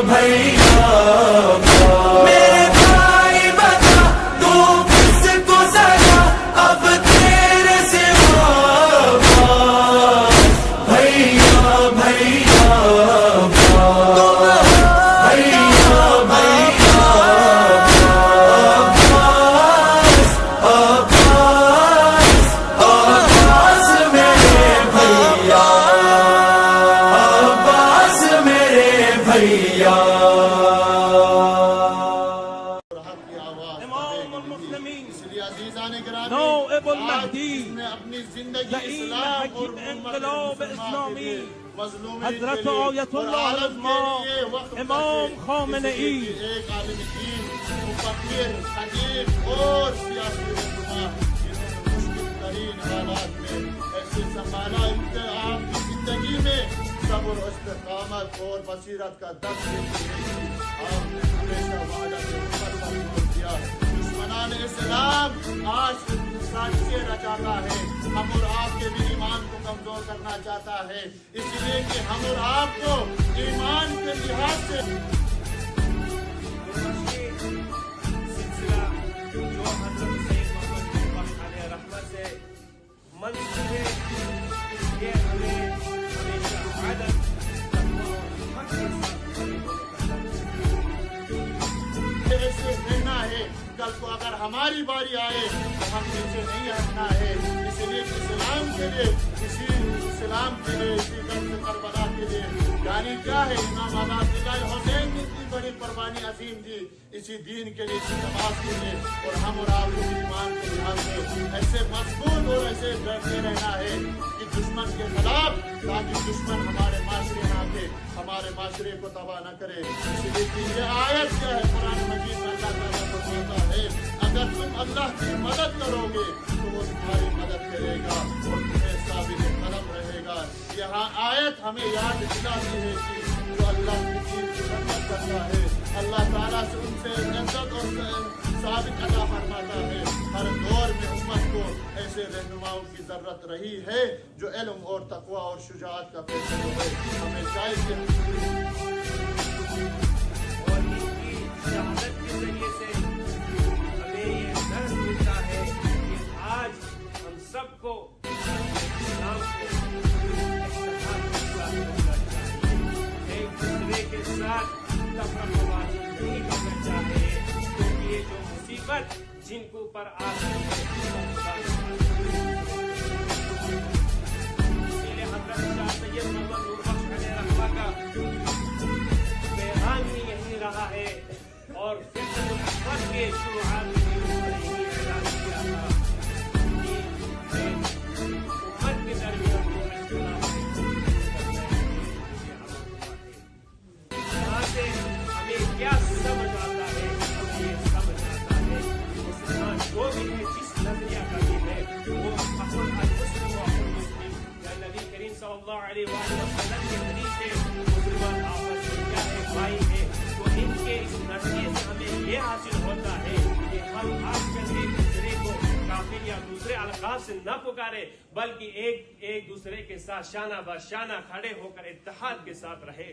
بھیا میرے بھائی بتا تو کس کو سزا اب تیرے سوا بھیا بھیا نائب المہدی زعیم حکیم انقلاب اسلامی حضرت آیت اللہ العظمی امام خامنئی ایک عالم دین مفکر صدیق اور سیاسی رہنما مشکل ترین حالات میں ایسے سنبھالا آپ کی زندگی میں صبر و استقامت اور بصیرت کا درس دیتی ہے آپ نے ہمیشہ وعدہ سے اوپر پر زور دیا دشمنان اسلام آج سازشیں رچاتا ہے ہم اور آپ کے بھی ایمان کو کمزور کرنا چاہتا ہے اس لیے کہ ہم اور آپ کو ایمان کے لحاظ سے سلسلہ جو حضرت سید محمد نور علیہ رحمت سے منسوب ہے یہ ہمیں ہمیشہ عدل تقوی اور حق کے ساتھ کھڑے ہونے کا ایسے رہنا ہے کل کو اگر ہماری باری آئے تو ہم پیچھے نہیں ہٹنا ہے اس لیے اسلام کے لیے اسی درس کربلا کے لیے یعنی کیا ہے امام عبداللہ حسین نے اتنی بڑی قربانی عظیم دی اسی دین کے لیے اسی نماز کے لیے اور ہم اور آپ کو ایمان کے لحاظ سے ایسے مضبوط اور ایسے ڈرتے رہنا ہے کہ دشمن کے خلاف تاکہ دشمن ہمارے معاشرے نہ آتے ہمارے معاشرے کو تباہ نہ کرے اس لیے کہ یہ آیت کیا ہے قرآن مجید میں اللہ تعالیٰ فرماتا ہے اگر تم اللہ کی مدد کرو گے تو وہ تمہاری مدد کرے گا اور تمہیں ثابت قدم رہے گا یہاں آیت ہمیں یاد دلاتی ہے کہ جو اللہ کی دین کی خدمت کرتا ہے اللہ تعالیٰ سے ان سے عزت اور ثابت عطا فرماتا ہے ہر دور میں امت کو ایسے رہنماؤں کی ضرورت رہی ہے جو علم اور تقوی اور شجاعت کا پیشہ ہے ہمیں چاہیے اور ان کی شہادت کے ذریعے سے ہمیں یہ درس ملتا ہے کہ آج ہم سب کو اسلام کو اتحاد کے ساتھ رہنا چاہیے ایک دوسرے کے ساتھ تفرقہ بازی نہیں کرنا چاہیے کیونکہ یہ جو مصیبت جن کے اوپر آ رہی ہے اسی لیے حضرت شاہ سید محمد نور بخش علیہ رحمہ کا پیغام ہی یہی رہا ہے اور فتنۃ الاکبر کے شروعات میں یہی اعلان کیا تھا کہ امت کے درمیان جو اختلاف ہے یہاں سے ہمیں کیا سمجھ آتا ہے ہمیں یہ سمجھ آتا ہے مسلمان جو بھی ہے جس نظریہ کا بھی ہے وہ اخن المسلم و اخن مسلم یا نبی کریم صلی اللہ علیہ وآلہ وسلم کے حدیث سے مسلمان آپس میں کیا ہے بھائی ہے تو ان کے اس نظریے سے ہمیں یہ حاصل ہوتا ہے کہ ہم آج کل ایک دوسرے کو کافر یا دوسرے القاب سے نہ پکارے بلکہ ایک دوسرے کے ساتھ شانہ بہ شانہ کھڑے ہو کر اتحاد کے ساتھ رہے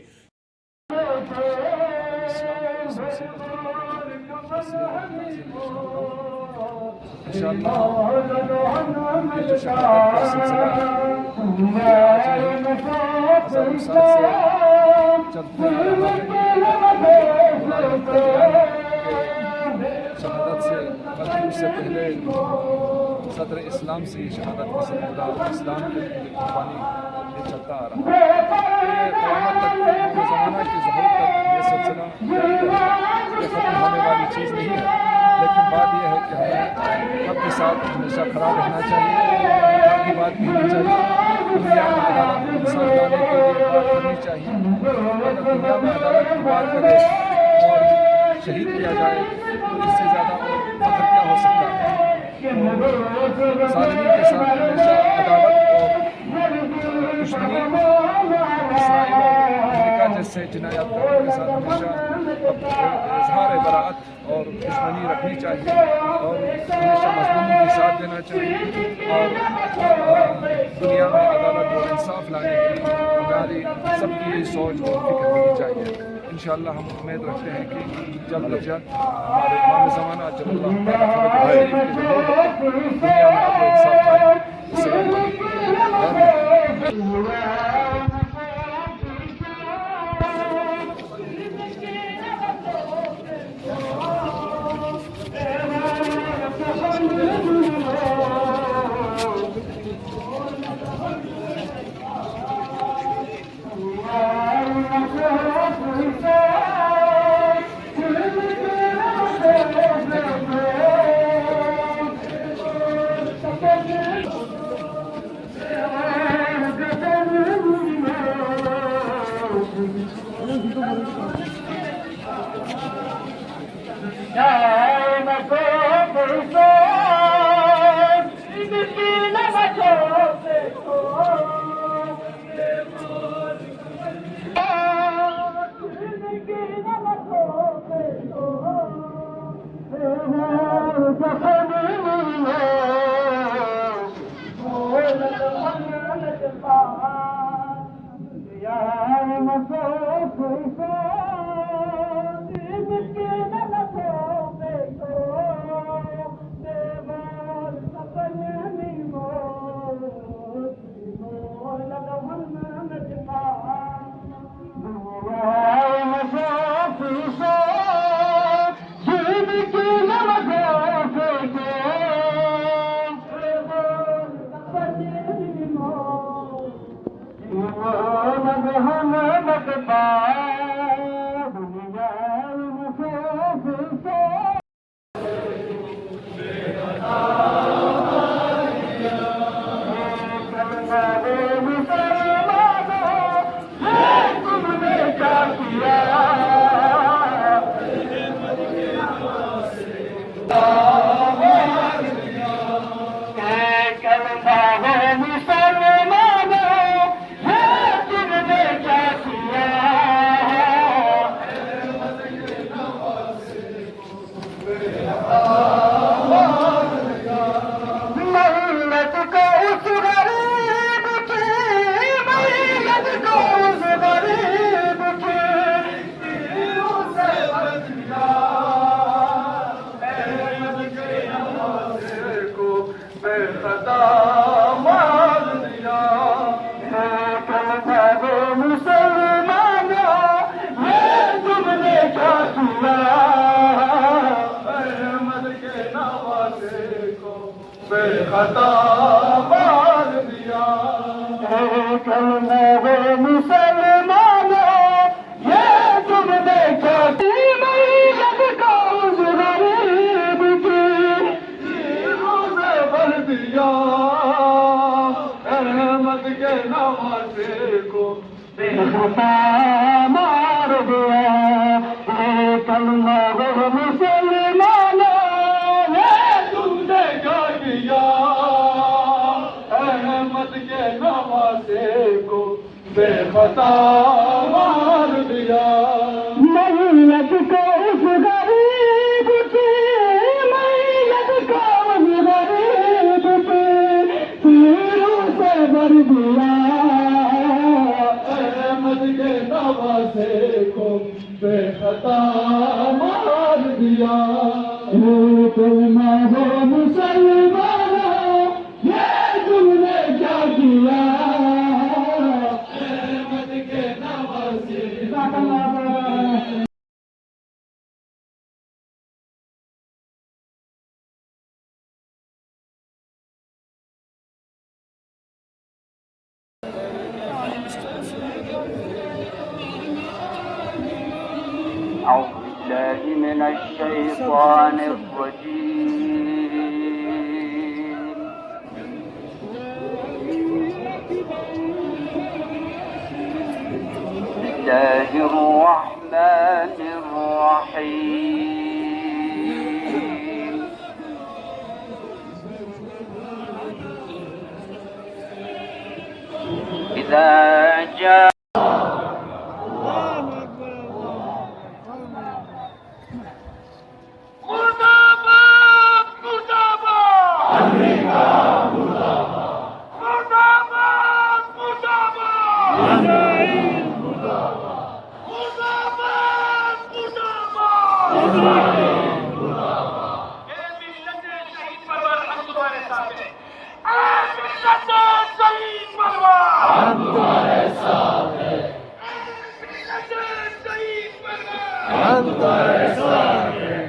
انشاءاللہ یہ جو شہادت کا سلسلہ ہے ہزار سال سے چلتے شہادت سے بلکہ اس سے پہلے صدر اسلام سے شہادت کا سلسلہ اسلام کے قربانی یہ چلتا آ رہا ہے یہ قیامت تک زمانہ کے ظہور تک یہ سلسلہ یہ ختم ہونے والی چیز نہیں ہے لیکن بات یہ ہے کہ ہمیں حق کے ساتھ ہمیشہ کھڑا رہنا چاہیے حق کی بات کہنی چاہیے دنیا میں عدالت کو انصاف لانے کے لیے بات کرنی چاہیے اگر دنیا میں عدالت کی بات کرے اور شہید کیا جائے تو اس سے زیادہ فخر کیا ہو سکتا ہے ظالمین کے ساتھ ہمیشہ عداوت اور دشمنی اسرائیل اور امریکہ جیسے جنایات کاروں کے ساتھ ہمیشہ اظہار براعت اور دشمنی رکھنی چاہیے اور ہمیشہ مظلوموں کی ساتھ دینا چاہیے اور دنیا میں عدالت اور انصاف لانے کے لیے ہماری سب کی سوچ اور فکر ہونی چاہیے انشاءاللہ ہم امید رکھتے ہیں کہ جلد از جلد ہمارے امام زمانہ جب اللہ تعالیٰ فرج شریف کے ظہور دنیا میں عدل و انصاف قائم. السلام علیکم. أعوذ بالله من الشيطان الرجيم. بسم الله الرحمن الرحيم. إذا جاء شہید پرور ہم تمہارے ساتھ ہیں. اے ملت شہید پرور ہم تمہارے ساتھ ہیں. ملت شہید پرور ہم تمہارے ساتھ ہیں.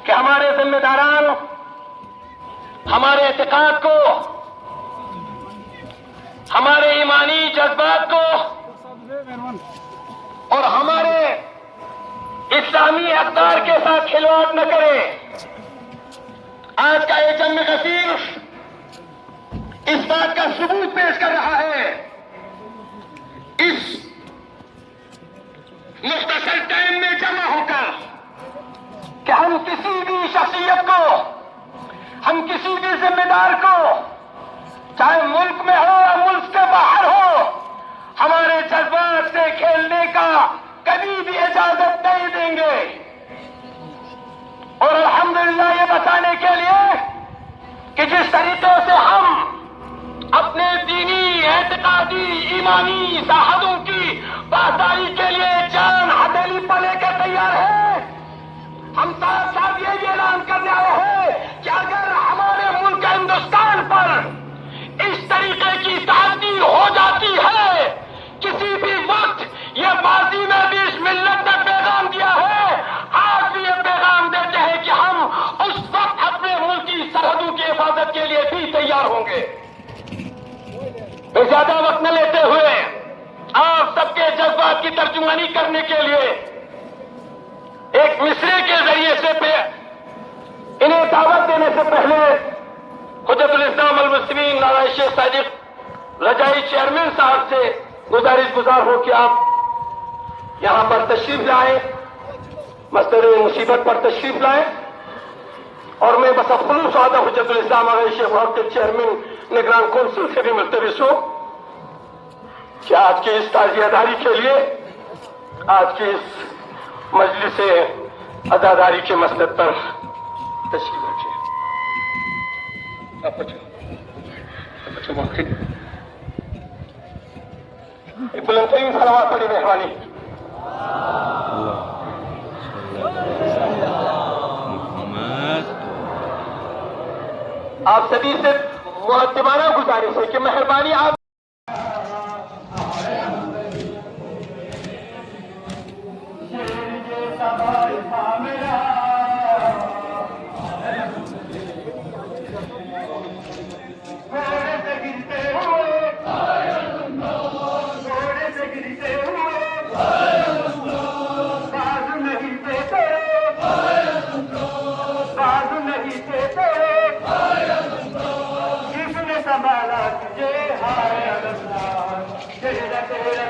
کہ ہمارے ذمہ داران ہمارے اعتقاد کو، ہمارے ایمانی جذبات کو اور ہمارے اسلامی اقدار کے ساتھ کھلواڑ نہ کریں. آج کا یہ جنگ غفیر اس بات کا ثبوت پیش کر رہا ہے. اس مختصر ٹائم میں جمع ہو کر کہ ہم کسی بھی شخصیت کو، ہم کسی بھی ذمہ دار کو، چاہے ملک میں ہو یا ملک سے باہر ہو، ہمارے جذبات سے کھیلنے کا کبھی بھی اجازت نہیں دیں گے. اور الحمدللہ یہ بتانے کے لیے کہ جس طریقے سے ہم اپنے دینی، اعتقادی، ایمانی ساحدوں کی پاسداری کے لیے جان ہتھیلی پر لے کر تیار ہیں، ہم ساتھ ساتھ یہ اعلان کرنے آئے ہیں کہ اگر ہمارے ملک ہندوستان پر اس طریقے کی تعدی ہو جاتی ہے کسی بھی وقت، یہ ماضی میں بھی اس ملت نے پیغام دیا ہے، آج بھی یہ پیغام دیتے ہیں کہ ہم اس وقت اپنے ملک کی سرحدوں کی حفاظت کے لیے بھی تیار ہوں گے. زیادہ وقت نہ لیتے ہوئے آپ سب کے جذبات کی ترجمانی کرنے کے لیے ایک مصرے کے ذریعے سے انہیں دعوت دینے سے پہلے حجت الاسلام المسلمین مولانا شیخ صادق رجائی چیئرمین صاحب سے گزار ہو کہ آپ یہاں پر تشریف لائیں، مسئلہ مصیبت پر تشریف لائیں. اور میں بس خلوص وعدہ حجت الاسلام مولانا شیخ وہاب کے چیئرمین نگران کونسل سے بھی ملتمس ہوں کہ آج کی اس تعزیہ داری کے لیے، آج کی اس مجلس عزاداری کے مسند پر تشریف رکھیں. ایک بلند ترین صلوات پڑھی مہربانی. آپ سبھی سے مؤدبانہ گزارش ہے کہ مہربانی آپ سنبھالا تجھے ہائے اللہ، تیرا